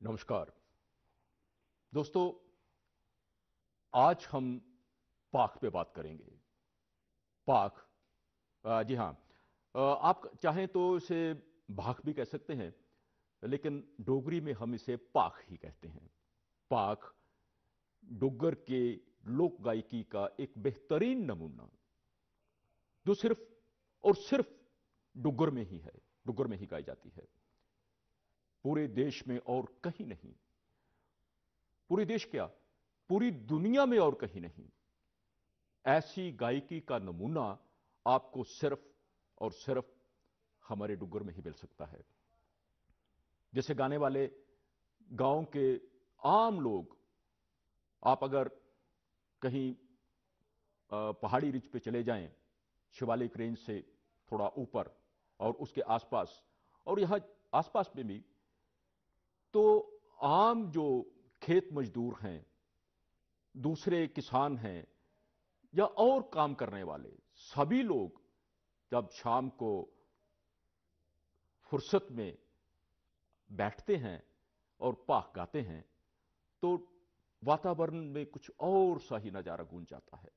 नमस्कार दोस्तों, आज हम पाक पे बात करेंगे। पाक, जी हाँ, आप चाहें तो इसे भाक भी कह सकते हैं, लेकिन डोगरी में हम इसे पाक ही कहते हैं। पाक डुग्गर के लोक गायकी का एक बेहतरीन नमूना, जो सिर्फ और सिर्फ डुग्गर में ही है, डुग्गर में ही गाई जाती है, पूरे देश में और कहीं नहीं। पूरे देश क्या, पूरी दुनिया में और कहीं नहीं। ऐसी गायकी का नमूना आपको सिर्फ और सिर्फ हमारे डुग्गर में ही मिल सकता है। जैसे गाने वाले गांव के आम लोग, आप अगर कहीं पहाड़ी रिज पे चले जाएं, शिवालिक रेंज से थोड़ा ऊपर और उसके आसपास और यहां आसपास में भी, तो आम जो खेत मजदूर हैं, दूसरे किसान हैं या और काम करने वाले सभी लोग जब शाम को फुर्सत में बैठते हैं और पाक गाते हैं, तो वातावरण में कुछ और सा ही नजारा गूंज जाता है।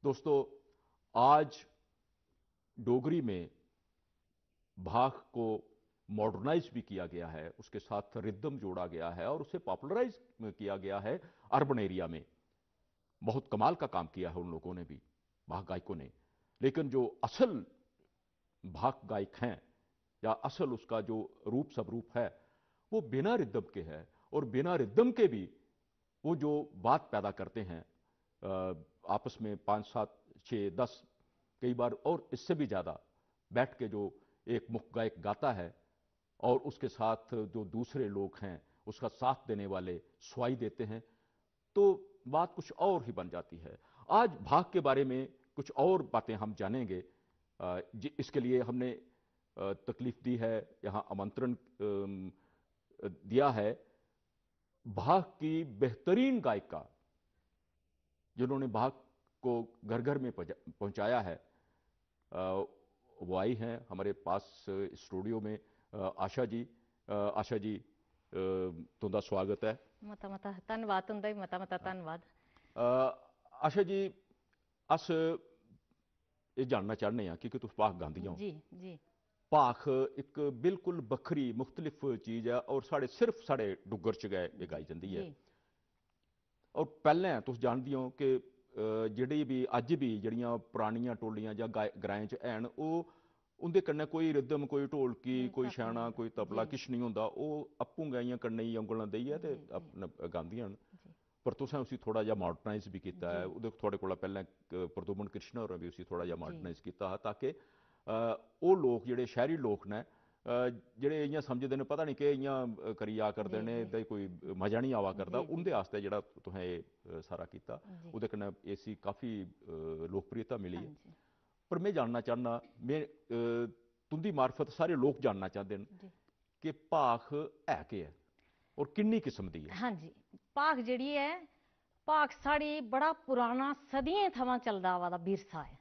दोस्तों, आज डोगरी में भाक को मॉडर्नाइज भी किया गया है, उसके साथ रिदम जोड़ा गया है और उसे पॉपुलराइज किया गया है अर्बन एरिया में। बहुत कमाल का काम किया है उन लोगों ने भी, भाक गायकों ने। लेकिन जो असल भाक गायक हैं या असल उसका जो रूप स्वरूप है, वो बिना रिदम के है। और बिना रिदम के भी वो जो बात पैदा करते हैं, आपस में 5, 7, 6, 10, कई बार और इससे भी ज़्यादा बैठ के जो एक मुख्य गायक गाता है और उसके साथ जो दूसरे लोग हैं उसका साथ देने वाले सुहाई देते हैं, तो बात कुछ और ही बन जाती है। आज भाग के बारे में कुछ और बातें हम जानेंगे। इसके लिए हमने तकलीफ दी है, यहाँ आमंत्रण दिया है भाग की बेहतरीन गायिका, जिन्होंने भाग को घर घर में पहुंचाया है। वो आई हैं हमारे पास स्टूडियो में। आशा जी, आशा जी, तुंदा स्वागत है। मता मता धन्नवाद तुंदा भी मता मता धन्नवाद। आशा जी, अस ये जानना चाहते हैं कि तुस भाख गांदियां हो। जी जी। भाख एक बिल्कुल बखरी मुख्तलिफ चीज है और सिर्फ साढ़े डुग्गर च गए गाई जाती है। और पहले तुस जानदी हो कि ਜਿਹੜੀ भी अज भी जड़ियां पुरानियां टोलियां ਜਾਂ ग्राएं च हैन, उंदे कन्नै कोई रिदम, कोई ढोलकी, कोई छाना, कोई तबला किश नहीं होंदा। ओह् आपूं गाइयां कन्नै ही औंगलां देइयै ते अपना गांदियां न। पर तुसें उसी थोड़ा जिहा मॉडर्नाइज भी किया है। उहदे थोड़े कोला पैह्लें प्रदुमन कृष्ण होरें भी उसी थोड़ा जिहा मॉडर्नाइज किया हा, ताकि ओह् लोग जेह्ड़े शैहरी लोग न, जेह्ड़े इ'यां समझदे न पता नहीं कि इ'यां करी आ करदे न, एह्दा कोई मजा नहीं आवा करदा, उंदे आस्तै जेह्ड़ा तुसें एह् सारा कीता, ओह्दे कन्नै इसी काफ़ी लोकप्रियता मिली है। पर मैं जानना चाहना, मैं तुंदी मार्फत सारे लोग जानना चाहते हैं कि भाख है केह् है और किन्नी किस्म दी है। हाँ जी, भाख जेह्ड़ी है, भाख साढ़ी बड़ा पुराना सदियें थमां चलदा आवा दा विरसा है,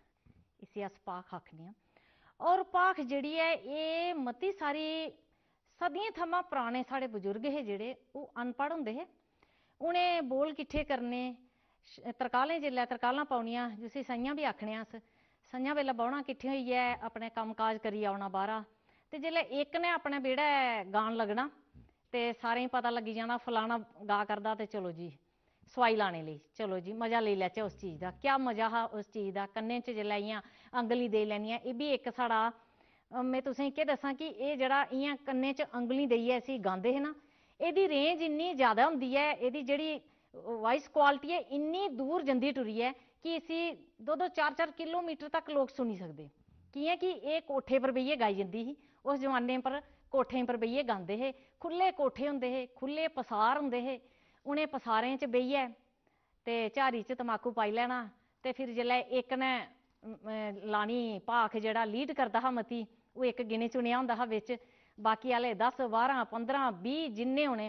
इसी अस भाख आखने आं। और भाख जेह्ड़ी है एह् मती सारी सदियें थमां पराने साढ़े बजुर्ग हे जेह्ड़े, ओह् अनपढ़ होंदे हे। उ'नें बोल किट्ठे करने, तरकालें जेल्लै तरकालां पौनियां, जिसी स'ञां बी आखने आं अस, स'ञां बेल्लै बौह्ना किट्ठे होइयै, अपने कम्म काज करियै औना बाह्रा, ते जेल्लै इक ने अपने बेह्ड़ै गान लग्गना ते सारें गी पता लग्गी जाना फलाना गा करदा, ते चलो जी सोआई लाने लेई, चलो जी मज़ा लेई लैचे उस चीज़ दा। क्या मज़ा हा उस चीज़ दा, कन्नै च जेल्लै इ'यां अंगली देई लैनी ऐ। एह् बी इक साढ़ा, मैं तुसेंगी केह् दस्सां कि एह् जेह्ड़ा इ'यां कन्नै च अंगली देइयै इसी गांदे हे ना, एह्दी रेंज इन्नी ज़्यादा होंदी ऐ, एह्दी जेह्ड़ी वाइस क्वालिटी है इन्नी दूर जंदी टुरियै कि इसी 2-2, 4-4 किलोमीटर तक लोग सुनी सकदे। कि'यां कि एह् कोठे पर बेहियै गाई जंदी ही। उस जमाने पर कोठें पर बेहियै गांदे हे, खुल्ले कोठे होंदे हे, खुल्ले पसार होंदे हे। उ'नें पसारें च बेहियै ते झारी च तमाकू पाई लैना, ते फिर जेल्लै इक ने लानी भाख, जेह्ड़ा लीड करदा हा मती, ओह् इक गिने चुनेआ होंदा हा बिच, बाकी आह्ले 10, 12, 15, 20 जिन्ने होने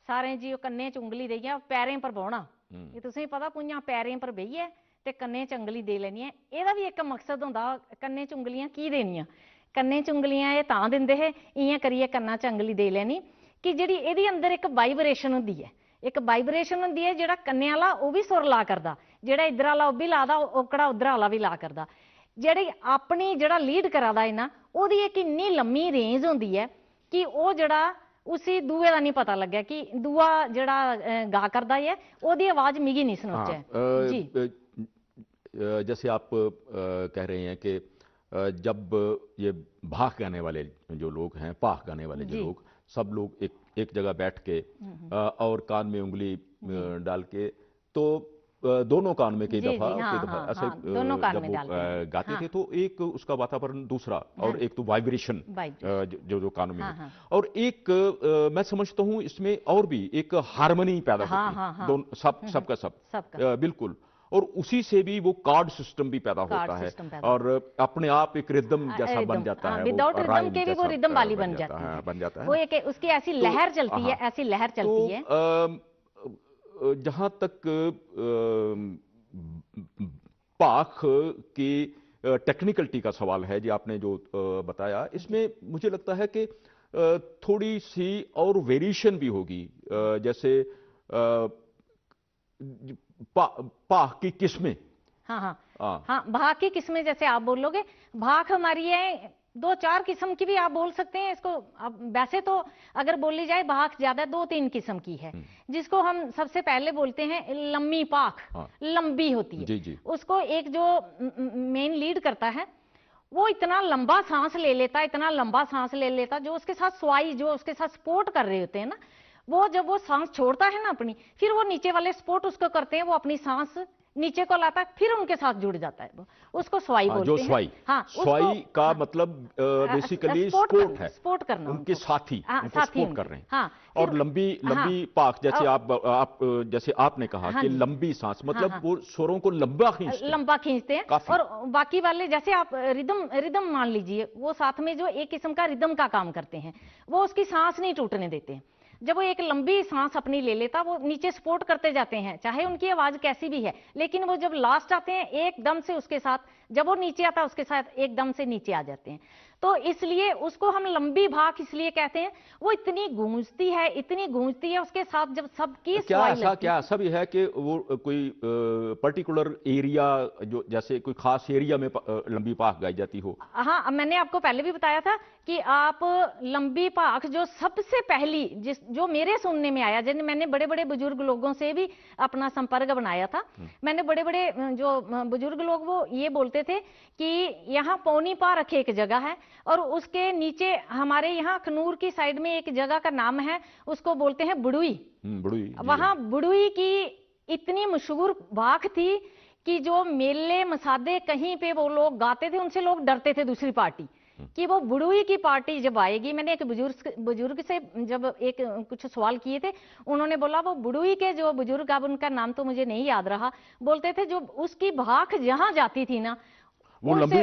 सारें जी ओह् कन्नै च उंगली देइयै पैरें पर बौह्ना। एह् तुसेंगी पता, भुंञां पैरें पर बेहियै ते कन्नै च उंगली देई लैनी ऐ। एह्दा बी इक मकसद होंदा, कन्नै च उंगलियां की देनियां। कन्नै च उंगलियां एह् तां दिंदे हे, इ'यां करियै कन्ना च उंगली देई लैनी कि ਜਿਹੜੀ ਇਹਦੇ ਅੰਦਰ ਇੱਕ ਵਾਈਬ੍ਰੇਸ਼ਨ ਹੁੰਦੀ ਹੈ, ਇੱਕ ਵਾਈਬ੍ਰੇਸ਼ਨ ਹੁੰਦੀ ਹੈ, ਜਿਹੜਾ ਕੰਨੇ ਵਾਲਾ ਉਹ ਵੀ ਸੁਰ ਲਾ ਕਰਦਾ, ਜਿਹੜਾ ਇਧਰ ਵਾਲਾ ਉਹ ਵੀ ਲਾਦਾ, ਔਕੜਾ ਉਧਰ ਵਾਲਾ ਵੀ ਲਾ ਕਰਦਾ। ਜਿਹੜੀ ਆਪਣੀ ਜਿਹੜਾ ਲੀਡ ਕਰਾਦਾ ਹੈ ਨਾ, ਉਹਦੀ ਇੱਕ ਇੰਨੀ ਲੰਮੀ ਰੇਂਜ ਹੁੰਦੀ ਹੈ ਕਿ ਉਹ ਜਿਹੜਾ उसी दूए का नहीं पता लगे कि दूआ जड़ा गा करदा है ओदी आवाज मिगी नहीं सुनोचे। जी जैसे आप कह रहे हैं कि जब ये भाग गाने वाले जो लोग हैं, पाख गाने वाले जो लोग, सब लोग एक जगह बैठ के और कान में उंगली डाल के, तो दोनों कान में कई दफा ऐसे जब वो गाते थे तो एक उसका वातावरण दूसरा, और एक तो वाइब्रेशन जो कानों में है, और एक मैं समझता हूँ इसमें और भी एक हार्मनी पैदा होती है, सबका सब बिल्कुल, और उसी से भी वो कार्ड सिस्टम भी पैदा होता है और अपने आप एक रिदम जैसा बन जाता है, विदाउट रिदम के भी वो रिदम वाली बन जाता है, वो एक उसकी ऐसी लहर चलती है, ऐसी लहर चलती है। जहाँ तक पाख की टेक्निकलिटी का सवाल है, जी आपने जो बताया, इसमें मुझे लगता है कि थोड़ी सी और वेरिएशन भी होगी, जैसे पाख की किस्में। हाँ, भाग की किस्में जैसे आप बोलोगे, भाग हमारी है 2-4 किस्म की भी आप बोल सकते हैं इसको। अब वैसे तो अगर बोली जाए भाग ज्यादा 2-3 किस्म की है, जिसको हम सबसे पहले बोलते हैं लंबी पाख, लंबी होती है। जी जी। उसको एक जो मेन लीड करता है वो इतना लंबा सांस ले लेता, इतना लंबा सांस ले लेता, जो उसके साथ स्वाई जो उसके साथ सपोर्ट कर रहे होते हैं ना, वो जब वो सांस छोड़ता है ना अपनी, फिर वो नीचे वाले सपोर्ट उसको करते हैं, वो अपनी सांस नीचे को लाता है, फिर उनके साथ जुड़ जाता है, वो उसको स्वाई बोलते हैं। जो स्वाई, स्वाई का मतलब बेसिकली सपोर्ट है, सपोर्ट करना, उनके साथी उनको सपोर्ट कर रहे हैं। और फिर, लंबी पाख, जैसे आप जैसे आपने कहा कि लंबी सांस, मतलब वो स्वरों को लंबा खींचते हैं, और बाकी वाले जैसे आप रिदम मान लीजिए, वो साथ में जो एक किस्म का रिदम का काम करते हैं, वो उसकी सांस नहीं टूटने देते हैं। जब वो एक लंबी सांस अपनी ले लेता, वो नीचे सपोर्ट करते जाते हैं, चाहे उनकी आवाज कैसी भी है, लेकिन वो जब लास्ट आते हैं एकदम से उसके साथ, जब वो नीचे आता है उसके साथ एकदम से नीचे आ जाते हैं। तो इसलिए उसको हम लंबी भाग इसलिए कहते हैं, वो इतनी गूंजती है उसके साथ जब सबकी क्या ऐसा भी है कि वो कोई पर्टिकुलर एरिया, जो जैसे कोई खास एरिया में लंबी पाख गाई जाती हो? हाँ, मैंने आपको पहले भी बताया था कि आप लंबी पाख जो सबसे पहली जो मेरे सुनने में आया, जैसे मैंने बड़े बड़े बुजुर्ग लोगों से भी अपना संपर्क बनाया था, मैंने बड़े बड़े जो बुजुर्ग लोग वो ये बोलते थे कि यहाँ पौनी पा रखे एक जगह है, और उसके नीचे हमारे यहाँ खनूर की साइड में एक जगह का नाम है, उसको बोलते हैं बुड़ुई। वहां बुड़ुई की इतनी मशहूर भाख थी कि जो मेले मसादे कहीं पे वो लोग गाते थे, उनसे लोग डरते थे दूसरी पार्टी कि वो बुड़ुई की पार्टी जब आएगी। मैंने एक बुजुर्ग से जब एक कुछ सवाल किए थे, उन्होंने बोला वो बुड़ुई के जो बुजुर्ग, अब उनका नाम तो मुझे नहीं याद रहा, बोलते थे जो उसकी भाख जहां जाती थी ना, वो लंबी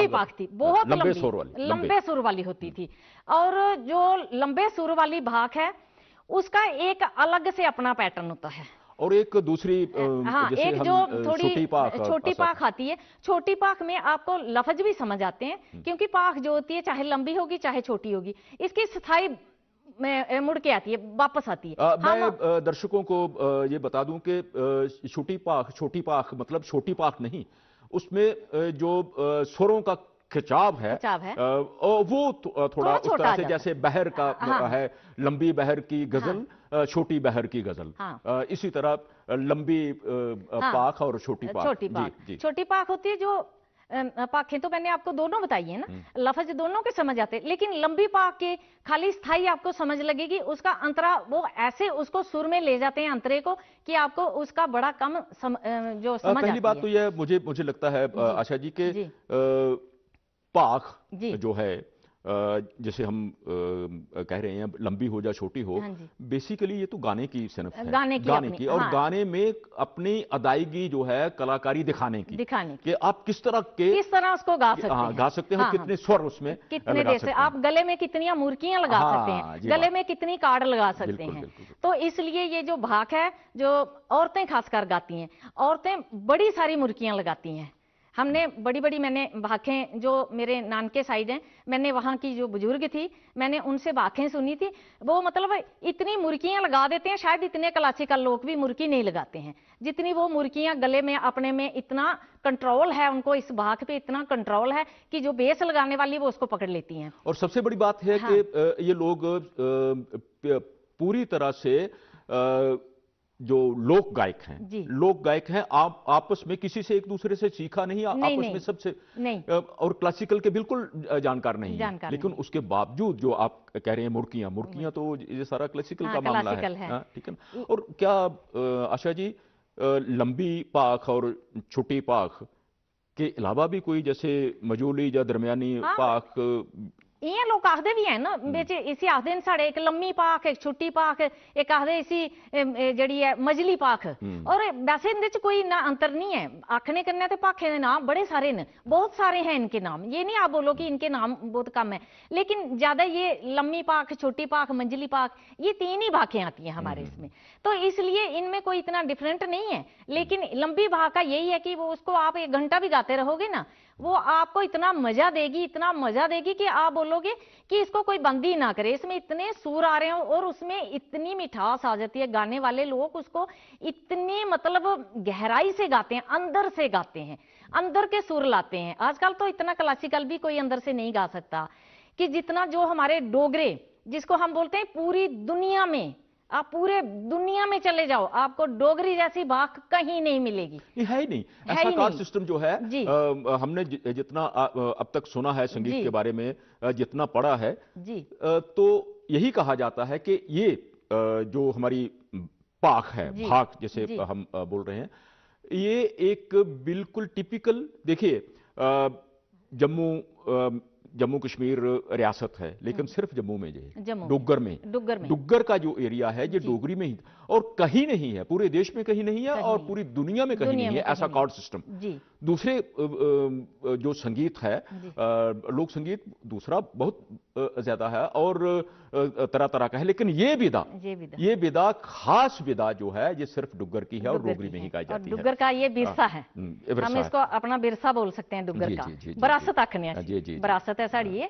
पाख थी, बहुत लंबे सुर वाली होती थी। और जो लंबे सुर वाली भाख है उसका एक अलग से अपना पैटर्न होता है। और एक दूसरी एक जो थोड़ी छोटी पाख आती है, छोटी पाख में आपको लफ्ज भी समझ आते हैं, क्योंकि पाख जो होती है चाहे लंबी होगी चाहे छोटी होगी, इसकी स्थाई में मुड़ के आती है, वापस आती है। मैं दर्शकों को ये बता दूं कि छोटी पाख मतलब छोटी पाख नहीं, उसमें जो स्वरों का खिंचाव है वो थोड़ा उस तरह से जैसे बहर का है, लंबी बहर की गजल, छोटी बहर की गजल, इसी तरह लंबी पाख और छोटी पाख। छोटी पाख होती है जो पाखें तो मैंने आपको दोनों बताई है ना, लफ्ज दोनों के समझ आते हैं, लेकिन लंबी पाख के खाली स्थाई आपको समझ लगेगी, उसका अंतरा वो ऐसे उसको सुर में ले जाते हैं अंतरे को कि आपको उसका बड़ा कम जो समझ पहली बात तो यह मुझे लगता है आशा जी के पाख जो है, जैसे हम कह रहे हैं लंबी हो या छोटी हो, बेसिकली ये तो गाने की सिनफ है, गाने की और गाने में अपनी अदायगी जो है कलाकारी दिखाने की कि आप किस तरह उसको गा सकते हैं, कितने स्वर उसमें कितने जैसे आप गले में कितनी मुर्कियां लगा सकते हैं, गले में कितनी कार्ड लगा सकते हैं। तो इसलिए ये जो भाग है जो औरतें खासकर गाती हैं, औरतें बड़ी सारी मुर्कियां लगाती हैं, हमने बड़ी बड़ी मैंने भाखें, जो मेरे नानके साइड हैं, मैंने वहाँ की जो बुजुर्ग थी मैंने उनसे भाखें सुनी थी। वो मतलब इतनी मुर्कियाँ लगा देते हैं, शायद इतने क्लासिकल लोग भी मुर्की नहीं लगाते हैं जितनी वो मुर्कियाँ गले में अपने में, इतना कंट्रोल है उनको, इस भाख पे इतना कंट्रोल है कि जो बेस लगाने वाली वो उसको पकड़ लेती हैं। और सबसे बड़ी बात है हाँ। कि ये लोग पूरी तरह से जो लोक गायक हैं, जी। लोक गायक हैं, आप आपस में किसी से एक दूसरे से सीखा नहीं, नहीं, आपस नहीं, में सबसे नहीं, और क्लासिकल के बिल्कुल जानकार नहीं है, जानकार लेकिन नहीं। उसके बावजूद जो आप कह रहे हैं मुर्कियां मुर्कियां, तो ये सारा क्लासिकल हाँ, का मामला है। क्लासिकल है। हाँ, ठीक है ना। और क्या आशा जी, लंबी पाख और छोटी पाख के अलावा भी कोई जैसे मजूली या दरमियानी हाँ, पाख? इयां लोग आखदे भी हैं ना बिच, इसी आखदे न साढ़े, एक लम्मी पाख, एक छोटी पाख, एक आखदे इसी जड़ी है मजली पाख। और वैसे इनदे च कोई ना अंतर नहीं है, आखने करने ते पाखें दे नाम बड़े सारे न, बहुत सारे हैं इनके नाम, ये नहीं आप बोलो कि इनके नाम बहुत कम है, लेकिन ज्यादा ये लम्मी पाख, छोटी पाख, मंजली पाख, ये तीन ही भाखें आती हैं हमारे इसमें, तो इसलिए इनमें कोई इतना डिफरेंट नहीं है। लेकिन लंबी भाख का यही है कि वो उसको आप 1 घंटा भी गाते रहोगे ना, वो आपको इतना मजा देगी, इतना मजा देगी कि आप बोलोगे कि इसको कोई बंद ही ना करे, इसमें इतने सुर आ रहे हो और उसमें इतनी मिठास आ जाती है, गाने वाले लोग उसको इतनी मतलब गहराई से गाते हैं, अंदर से गाते हैं, अंदर के सुर लाते हैं। आजकल तो इतना क्लासिकल भी कोई अंदर से नहीं गा सकता कि जितना जो हमारे डोगरे, जिसको हम बोलते हैं पूरी दुनिया में, आप पूरे दुनिया में चले जाओ आपको डोगरी जैसी भाख कहीं नहीं मिलेगी। ये है ही नहीं, है ऐसा ही कार्ड नहीं। सिस्टम जो है। जी। हमने जितना अब तक सुना है संगीत जी। के बारे में, जितना पढ़ा है, जी। तो यही कहा जाता है कि ये जो हमारी पाख है, जी। भाख जिसे जी। हम बोल रहे हैं, ये एक बिल्कुल टिपिकल, देखिए जम्मू जम्मू कश्मीर रियासत है, लेकिन सिर्फ जम्मू में जो है, जम्मू में, डुग्गर में, डुग्गर में, डुग्गर का जो एरिया है ये जी। डोगरी में ही, और कहीं नहीं है, पूरे देश में कहीं नहीं है, कहीं और नहीं। पूरी दुनिया में कहीं दुनिया नहीं है में कहीं ऐसा नहीं। Card system. जी। दूसरे जो संगीत है, जी। लोक संगीत दूसरा बहुत ज्यादा है और तरह तरह का है, लेकिन ये विदा खास विदा जो है ये सिर्फ डुग्गर की है और डुग्गर डोगरी की में ही है, गाई और जाती है। डुग्गर का ये विरसा है, विरसा हम है। इसको अपना विरसा बोल सकते हैं डुग्गर जी, का, जी, जी, जी, विरासत आखने जी, जी, जी। विरासत है साड़ी ये।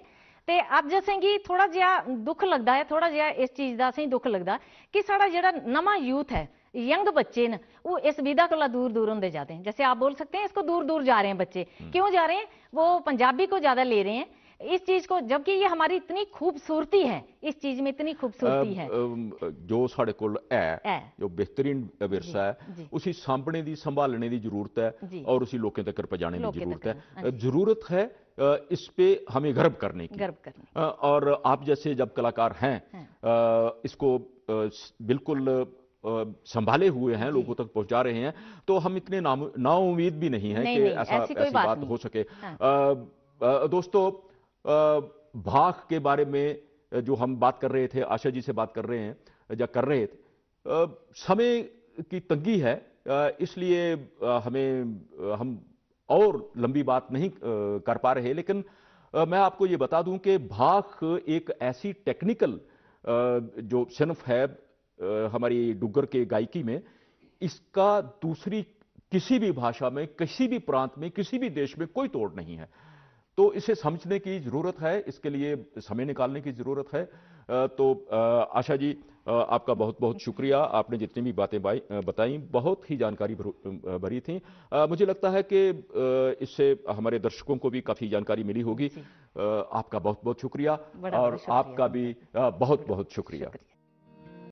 ते अब जैसे कि थोड़ा जिहा दुख लगता है, थोड़ा जिहा इस चीज का असें दुख लगता कि साड़ा जेड़ा नवा यूथ है, यंग बच्चे न, वो इस विधा को दूर दूर होंगे जाते हैं। जैसे आप बोल सकते हैं इसको दूर दूर जा रहे हैं बच्चे, क्यों जा रहे हैं, वो पंजाबी को ज्यादा ले रहे हैं इस चीज को, जबकि ये हमारी इतनी खूबसूरती है, इस चीज में इतनी खूबसूरती है। जो साढ़े कोल है, जो बेहतरीन विरसा जी। है, उसी सांभने दी, संभालने दी जरूरत है, जी। और उसी लोगों तक पहुंचाने दी लोकें जरूरत तक, हाँ है। जी। जरूरत है इस पे हमें गर्व करने की, और आप जैसे जब कलाकार हैं, इसको बिल्कुल संभाले हुए हैं, लोगों तक पहुंचा रहे हैं, तो हम इतने नाउम्मीद भी नहीं है कि ऐसी बात हो सके। दोस्तों, भाख के बारे में जो हम बात कर रहे थे, आशा जी से बात कर रहे हैं या कर रहे थे, समय की तंगी है, इसलिए हम और लंबी बात नहीं कर पा रहे, लेकिन मैं आपको ये बता दूं कि भाख एक ऐसी टेक्निकल जो सिनफ है हमारी डुग्गर के गायकी में, इसका दूसरी किसी भी भाषा में, किसी भी प्रांत में, किसी भी देश में कोई तोड़ नहीं है। तो इसे समझने की जरूरत है, इसके लिए समय निकालने की जरूरत है। तो आशा जी, आपका बहुत बहुत शुक्रिया, आपने जितनी भी बातें बताई बहुत ही जानकारी भरी थी। मुझे लगता है कि इससे हमारे दर्शकों को भी काफी जानकारी मिली होगी। आपका बहुत बहुत शुक्रिया, और आपका भी बहुत बहुत शुक्रिया।